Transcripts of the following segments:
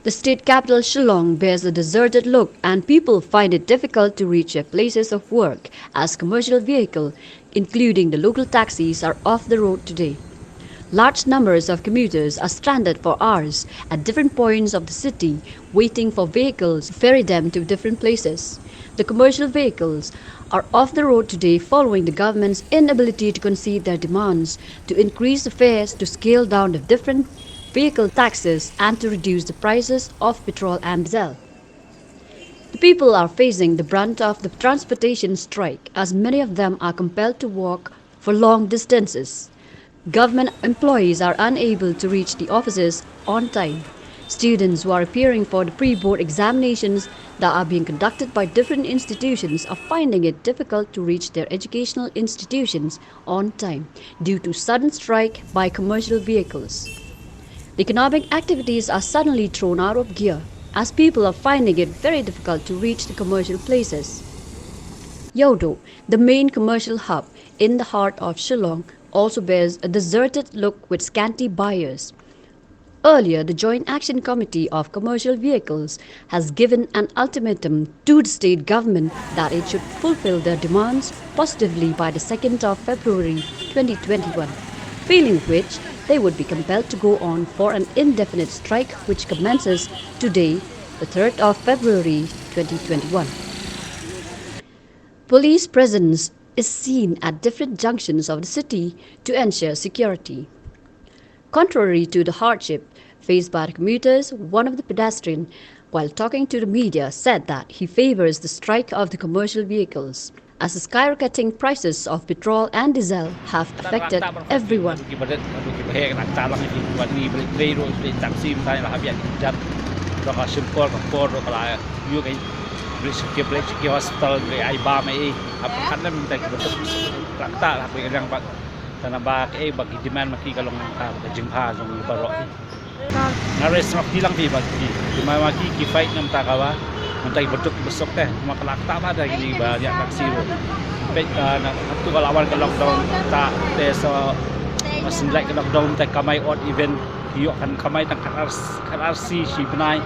The state capital Shillong bears a deserted look and people find it difficult to reach their places of work as commercial vehicles, including the local taxis, are off the road today. Large numbers of commuters are stranded for hours at different points of the city, waiting for vehicles to ferry them to different places. The commercial vehicles are off the road today following the government's inability to concede their demands to increase the fares, to scale down the different vehicle taxes, and to reduce the prices of petrol and diesel. The people are facing the brunt of the transportation strike as many of them are compelled to walk for long distances. Government employees are unable to reach the offices on time. Students who are appearing for the pre-board examinations that are being conducted by different institutions are finding it difficult to reach their educational institutions on time due to sudden strike by commercial vehicles. The economic activities are suddenly thrown out of gear as people are finding it very difficult to reach the commercial places. Yodo, the main commercial hub in the heart of Shillong, also bears a deserted look with scanty buyers. Earlier, the Joint Action Committee of Commercial Vehicles has given an ultimatum to the state government that it should fulfill their demands positively by the 2nd of February 2021, failing which they would be compelled to go on for an indefinite strike which commences today, the 3rd of February 2021. Police presence is seen at different junctions of the city to ensure security. Contrary to the hardship faced by the commuters, one of the pedestrians, while talking to the media, said that he favors the strike of the commercial vehicles, as the skyrocketing prices of petrol and diesel have affected everyone. Hospital ay ba may apakan na minta kita trakta aku yang bag tanah bag bag demand makikalong ka jingha jong baro na restaurant bilang di bag di maki ki fight nam takawa muntai betuk besok teh makalakta ba da gini ba ya taksi ro pe na tu kalawan ke lockdown ta te so masin like ke lockdown ta kamai odd event hiyo kan kamai tang kan RC si benai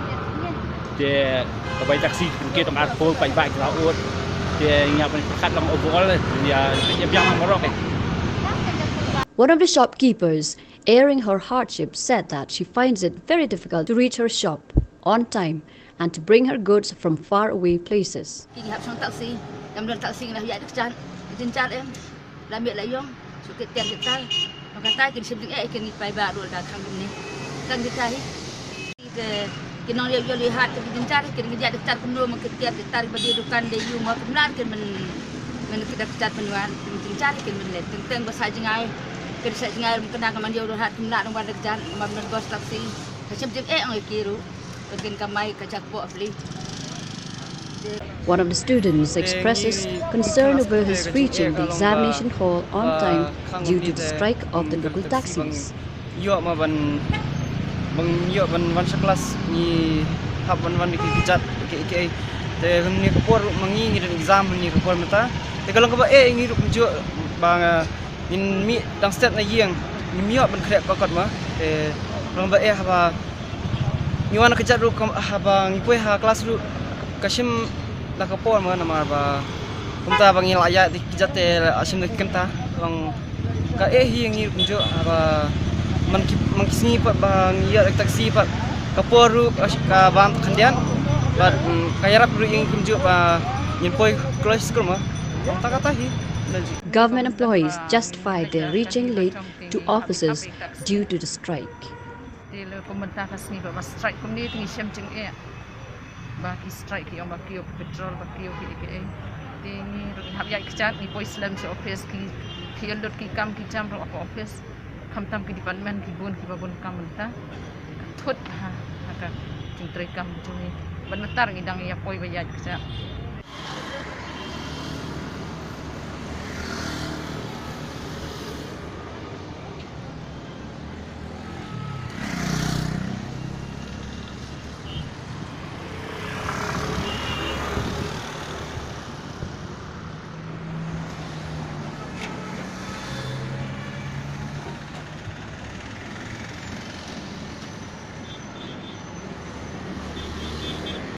de kabay taksi kita tong arpol pa iba kita ut de nya pakat lang overall ya yang morok. One of the shopkeepers, airing her hardship, said that she finds it very difficult to reach her shop on time and to bring her goods from far away places. Kinong lihat kebincang kita dekat kumlo kita tarik bagi dukan de yu ma kumlar kan men kita dekat penuan mencari kan men tentang bahasa jengai kerja jengai kena kaman dia udah kumlar orang dekat men bos taksi macam ang kiru kan kamai kacak po beli. One of the students expresses concern over his reaching the examination hall on time due to the strike of the local taxis. Yo ban sekelas ni hab ban di kicat ke te ni kopor mangi dan exam ni kopor mata te kalau ka ba ngi ru jo bang in mi dang stat na yeng ni mi ban krek kokot ma te kalau ba haba ni wana kicat ru haba ngi poi ha kelas ru kasim la kopor ma nama ba kumta bang ilaya di kicat te asim de kenta bang ka ngi ru jo haba mengkisni pat bang ya taksi pat kaporu ka bang kandian bat kayarap ru ing kunjuk ba nyempoi close school ma takatahi. Government employees justified their reaching late to offices due to the strike. Dilo pemerintah kasni ba strike kumni tingi syam jeng baki strike yang baki petrol baki ke tingi hab ya kechat ni poi slam se office ki ndot ki kam ki jam ro office kam ki department ki babun kam menta thut ha ka jing trai kam juni ban matar ngidang ya poi ba ya kechat.